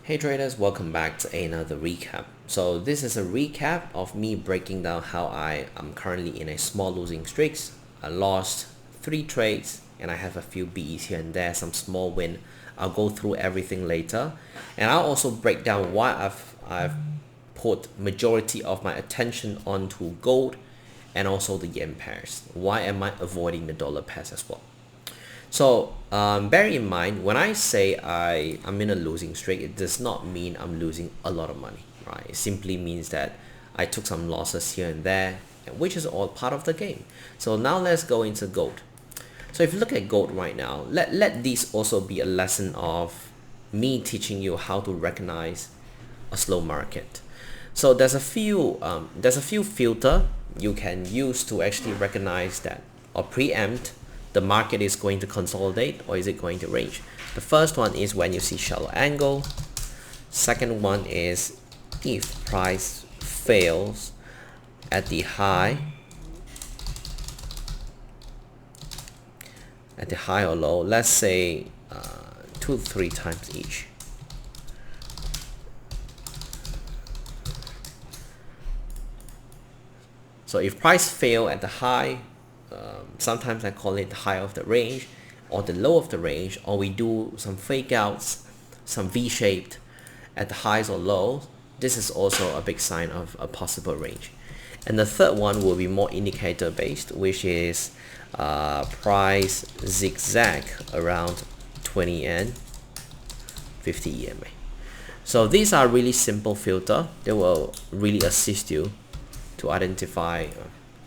Hey traders, welcome back to another recap. So this is a recap of me breaking down how I am currently in a small losing streaks. I lost 3 trades and I have a few B's here and there, some small win. I'll go through everything later, and I'll also break down why I've put majority of my attention onto gold and also the yen pairs. Why am I avoiding the dollar pairs as well? So bear in mind, when I say I'm in a losing streak, it does not mean I'm losing a lot of money, right? It simply means that I took some losses here and there, which is all part of the game. So now let's go into gold. So if you look at gold right now, let this also be a lesson of me teaching you how to recognize a slow market. So there's a few filter you can use to actually recognize that or preempt the market is going to consolidate or is it going to range. The first one is when you see shallow angle. Second one is if price fails at the high or low, let's say 2-3 times each. So if price fail at the high, sometimes I call it the high of the range or the low of the range, or we do some fake outs, some V-shaped at the highs or lows. This is also a big sign of a possible range. And the third one will be more indicator based, which is price zigzag around 20 and 50 EMA. So these are really simple filter. They will really assist you to identify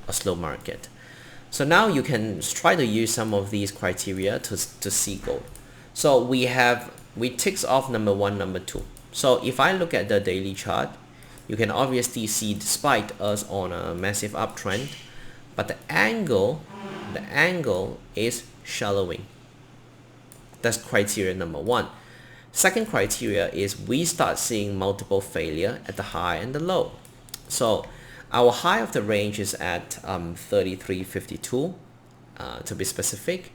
a slow market. So now you can try to use some of these criteria to see gold. So we ticks off number 1, number 2. So if I look at the daily chart, you can obviously see despite us on a massive uptrend, but the angle is shallowing. That's criteria number 1. Second criteria is we start seeing multiple failure at the high and the low. So our high of the range is at 33.52 to be specific,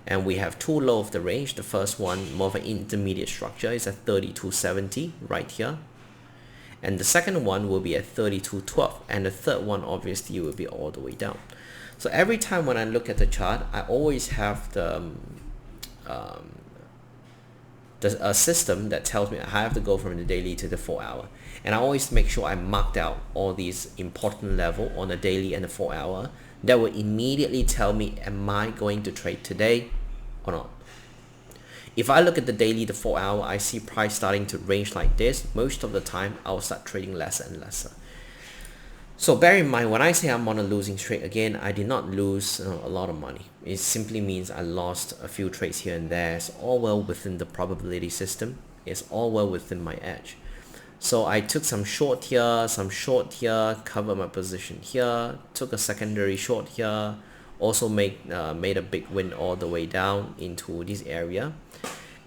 and we have 2 low of the range. The first one, more of an intermediate structure, is at 32.70 right here, and the second one will be at 32.12, and the third one obviously will be all the way down. So every time when I look at the chart, I always have the system that tells me I have to go from the daily to the 4 hour, and I always make sure I marked out all these important level on the daily and the 4 hour that will immediately tell me, am I going to trade today or not? If I look at the daily, the 4 hour, I see price starting to range like this, most of the time I'll start trading lesser and lesser. So bear in mind, when I say I'm on a losing streak, again, I did not lose a lot of money. It simply means I lost a few trades here and there. It's all well within the probability system. It's all well within my edge. So I took some short here, covered my position here, took a secondary short here, also made a big win all the way down into this area.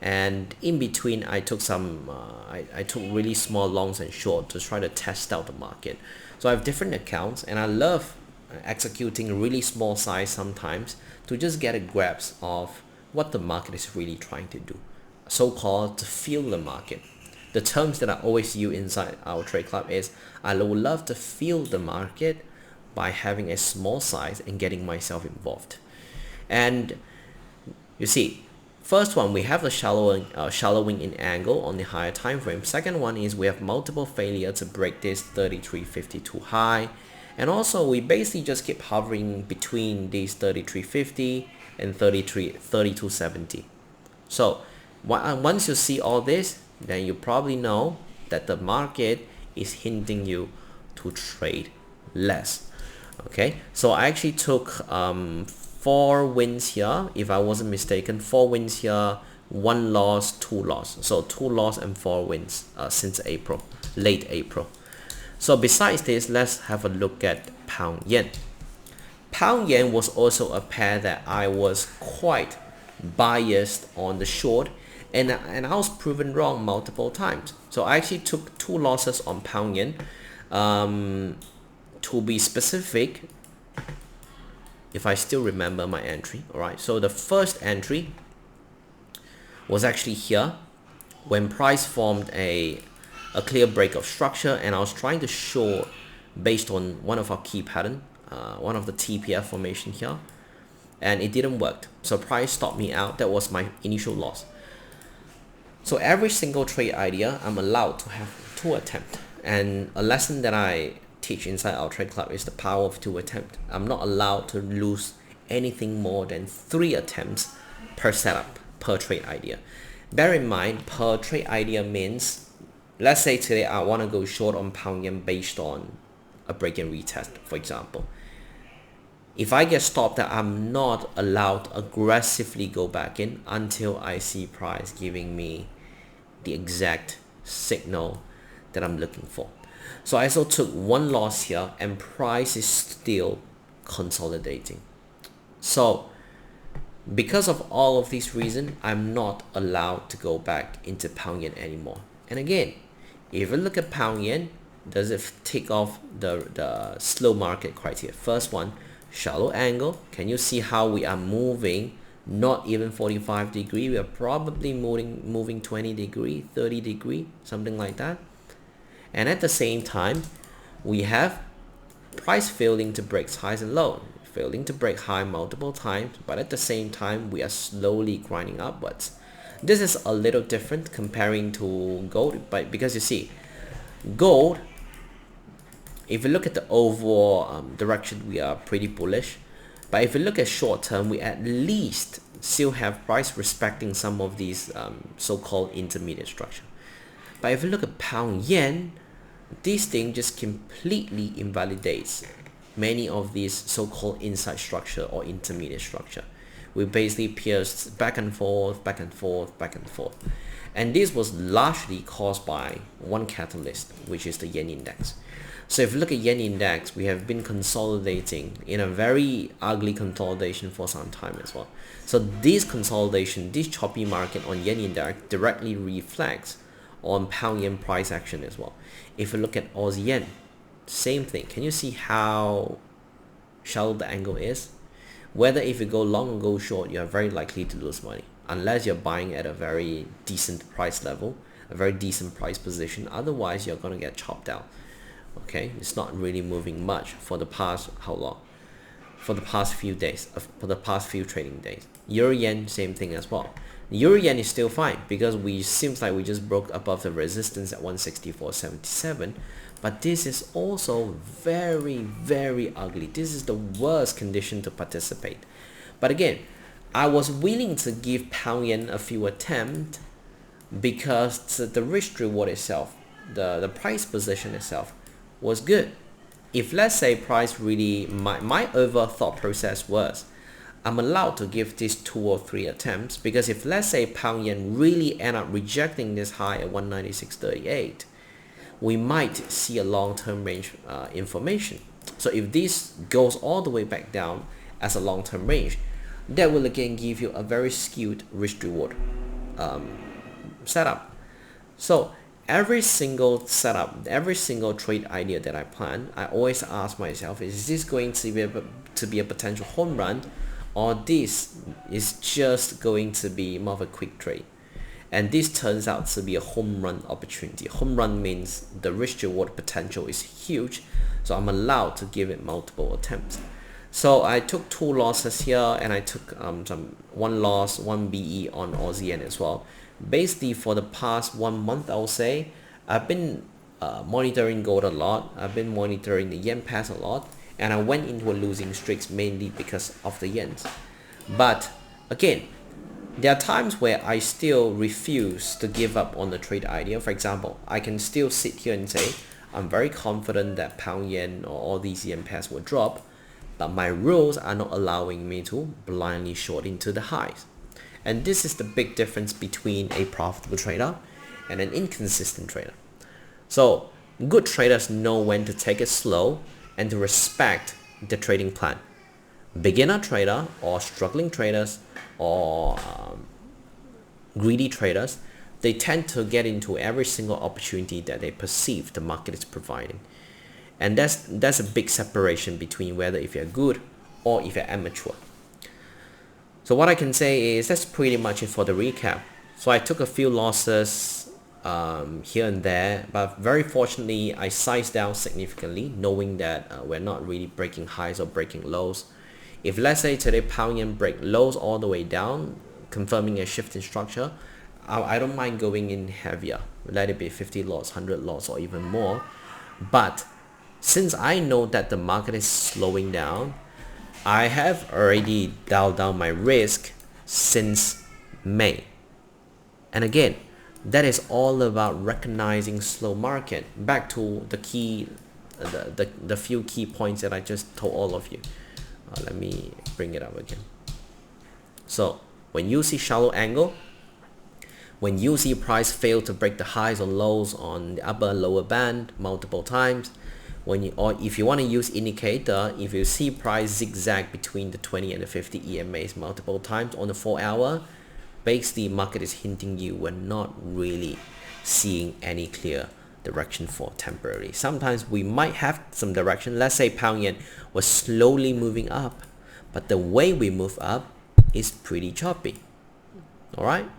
And in between, I took some I took really small longs and short to try to test out the market. So I have different accounts, and I love executing really small size sometimes to just get a grasp of what the market is really trying to do, so-called to feel the market. The terms that I always use inside our trade club is I would love to feel the market by having a small size and getting myself involved. And you see, first one, we have the shallowing in angle on the higher time frame. Second one is we have multiple failure to break this 33.52 high, and also we basically just keep hovering between these 33.50 and 32.70. So once you see all this, then you probably know that the market is hinting you to trade less. Okay, so I actually took 4 wins here, if I wasn't mistaken. 4 wins here, 1 loss, 2 loss. So 2 loss and 4 wins since April, late April. So besides this, let's have a look at pound yen. Pound yen was also a pair that I was quite biased on the short, and I was proven wrong multiple times. So I actually took 2 losses on pound yen. To be specific, if I still remember my entry, alright, so the first entry was actually here when price formed a clear break of structure, and I was trying to short based on one of our key pattern, one of the TPF formation here, and it didn't work. So price stopped me out. That was my initial loss. So every single trade idea, I'm allowed to have 2 attempts. And a lesson that I teach inside our trade club is the power of 2 attempts. I'm not allowed to lose anything more than 3 attempts per setup, per trade idea. Bear in mind, per trade idea means, let's say today I want to go short on pound yen based on a break and retest, for example. If I get stopped, that I'm not allowed to aggressively go back in until I see price giving me the exact signal that I'm looking for. So I also took 1 loss here, and price is still consolidating. So because of all of these reasons, I'm not allowed to go back into pound yen anymore. And again, if you look at pound yen, does it tick off the slow market criteria? First one, shallow angle. Can you see how we are moving? Not even 45 degree. We are probably moving 20 degree, 30 degree, something like that. And at the same time, we have price failing to break highs and lows, failing to break high multiple times, but at the same time, we are slowly grinding upwards. This is a little different comparing to gold, but because you see, gold, if you look at the overall direction, we are pretty bullish. But if you look at short term, we at least still have price respecting some of these so-called intermediate structure. But if you look at pound yen, this thing just completely invalidates many of these so-called inside structure or intermediate structure. We basically pierced back and forth, back and forth, back and forth. And this was largely caused by one catalyst, which is the yen index. So if you look at yen index, we have been consolidating in a very ugly consolidation for some time as well. So this consolidation, this choppy market on yen index directly reflects on pound yen price action as well. If you look at Aussie yen, same thing. Can you see how shallow the angle is? Whether if you go long or go short, you are very likely to lose money unless you're buying at a very decent price level, a very decent price position. Otherwise, you're going to get chopped out. Okay, it's not really moving much for the past, how long? For the past few days, for the past few trading days. Euro yen, same thing as well. Euro yen is still fine because seems like we just broke above the resistance at 164.77, but this is also very, very ugly. This is the worst condition to participate. But again, I was willing to give pound yen a few attempts because the risk reward itself, the price position itself was good. If let's say price really, my overall thought process was, I'm allowed to give this 2 or 3 attempts because if let's say pound yen really end up rejecting this high at 196.38, we might see a long-term range information. So if this goes all the way back down as a long-term range, that will again give you a very skewed risk reward setup. So every single setup, every single trade idea that I plan, I always ask myself, is this going to be a potential home run, or this is just going to be more of a quick trade? And this turns out to be a home run opportunity. Home run means the risk reward potential is huge, so I'm allowed to give it multiple attempts. So I took 2 losses here, and I took 1 loss, 1 BE on Aussie yen as well. Basically for the past 1 month, I would say, I've been monitoring gold a lot. I've been monitoring the yen pairs a lot, and I went into a losing streaks mainly because of the yens. But again, there are times where I still refuse to give up on the trade idea. For example, I can still sit here and say, I'm very confident that pound yen or all these yen pairs will drop, but my rules are not allowing me to blindly short into the highs. And this is the big difference between a profitable trader and an inconsistent trader. So good traders know when to take it slow and to respect the trading plan. Beginner trader or struggling traders or greedy traders, they tend to get into every single opportunity that they perceive the market is providing. And that's a big separation between whether if you're good or if you're amateur. So what I can say is that's pretty much it for the recap. So I took a few losses here and there, but very fortunately I sized down significantly, knowing that we're not really breaking highs or breaking lows. If let's say today pound yen break lows all the way down, confirming a shift in structure, I don't mind going in heavier. Let it be 50 lots, 100 lots, or even more. But since I know that the market is slowing down, I have already dialed down my risk since May. And again, that is all about recognizing slow market. Back to the key, the few key points that I just told all of you. Let me bring it up again. So when you see shallow angle, when you see price fail to break the highs or lows on the upper and lower band multiple times, or if you want to use indicator, if you see price zigzag between the 20 and the 50 EMAs multiple times on the 4 hour, basically market is hinting you we're not really seeing any clear direction for temporarily. Sometimes we might have some direction. Let's say pound yen was slowly moving up, but the way we move up is pretty choppy. All right,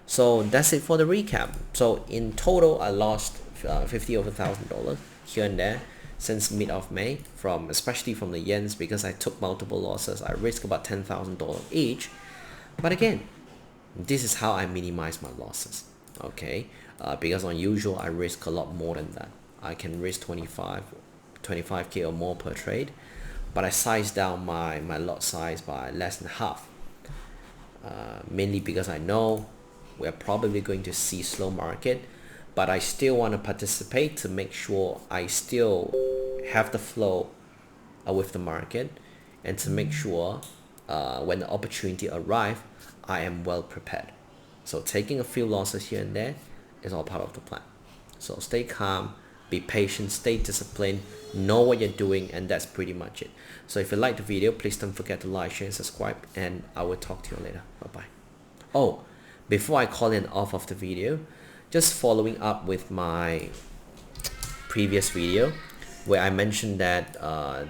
so that's it for the recap. So in total I lost $50 over $1,000 here and there since mid of May, especially from the yens, because I took multiple losses. I risked about $10,000 each, but again, this is how I minimize my losses. Okay, because on usual I risk a lot more than that. I can risk 25k or more per trade, but I sized down my lot size by less than half, mainly because I know we're probably going to see slow market, but I still want to participate to make sure I still have the flow with the market, and to make sure when the opportunity arrives, I am well prepared. So taking a few losses here and there is all part of the plan. So stay calm, be patient, stay disciplined, know what you're doing, and that's pretty much it. So if you like the video, please don't forget to like, share, and subscribe, and I will talk to you later. Bye-bye. Oh, before I call it off of the video, just following up with my previous video where I mentioned that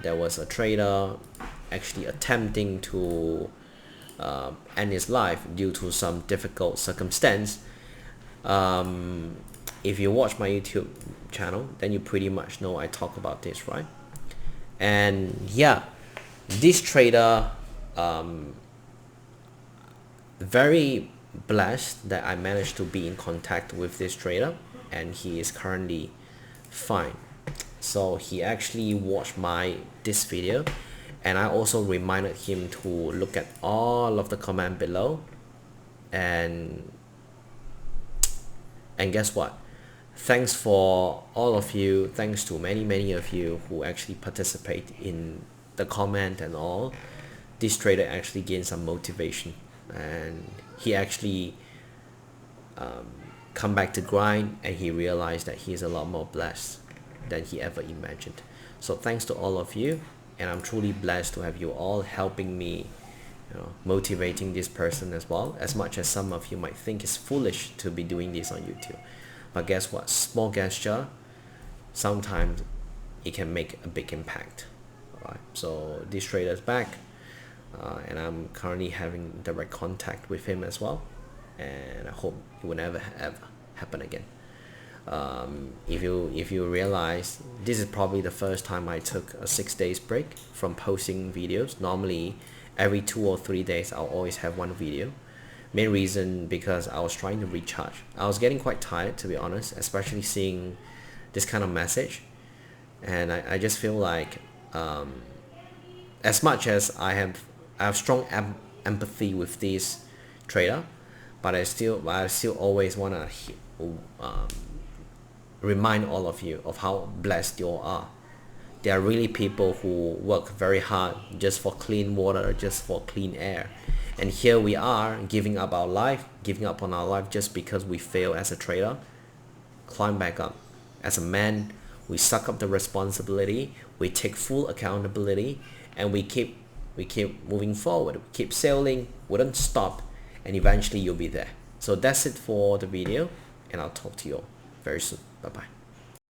there was a trader actually attempting to end his life due to some difficult circumstance. If you watch my YouTube channel, then you pretty much know I talk about this, right? And yeah, this trader, very blessed that I managed to be in contact with this trader, and he is currently fine. So he actually watched this video, and I also reminded him to look at all of the comment below, and guess what? Thanks for all of you, thanks to many of you who actually participate in the comment and all. This trader actually gained some motivation, and he actually come back to grind, and he realized that he's a lot more blessed than he ever imagined. So thanks to all of you, and I'm truly blessed to have you all helping me, motivating this person as well, as much as some of you might think it's foolish to be doing this on YouTube. But guess what? Small gesture, sometimes it can make a big impact. All right, so this trader is back, and I'm currently having direct contact with him as well, and I hope it will never ever happen again. If you realize, this is probably the first time I took a 6 days break from posting videos. Normally every 2 or 3 days I'll always have one video. Main reason because I was trying to recharge. I was getting quite tired, to be honest, especially seeing this kind of message, and I just feel like as much as I have strong empathy with this trader, but I still always want to remind all of you of how blessed you all are. There are really people who work very hard just for clean water, just for clean air, and here we are giving up on our life just because we fail as a trader. Climb back up. As a man, we suck up the responsibility, we take full accountability, and we keep moving forward. We keep sailing, we don't stop, and eventually you'll be there. So that's it for the video, and I'll talk to you all very soon. Bye bye.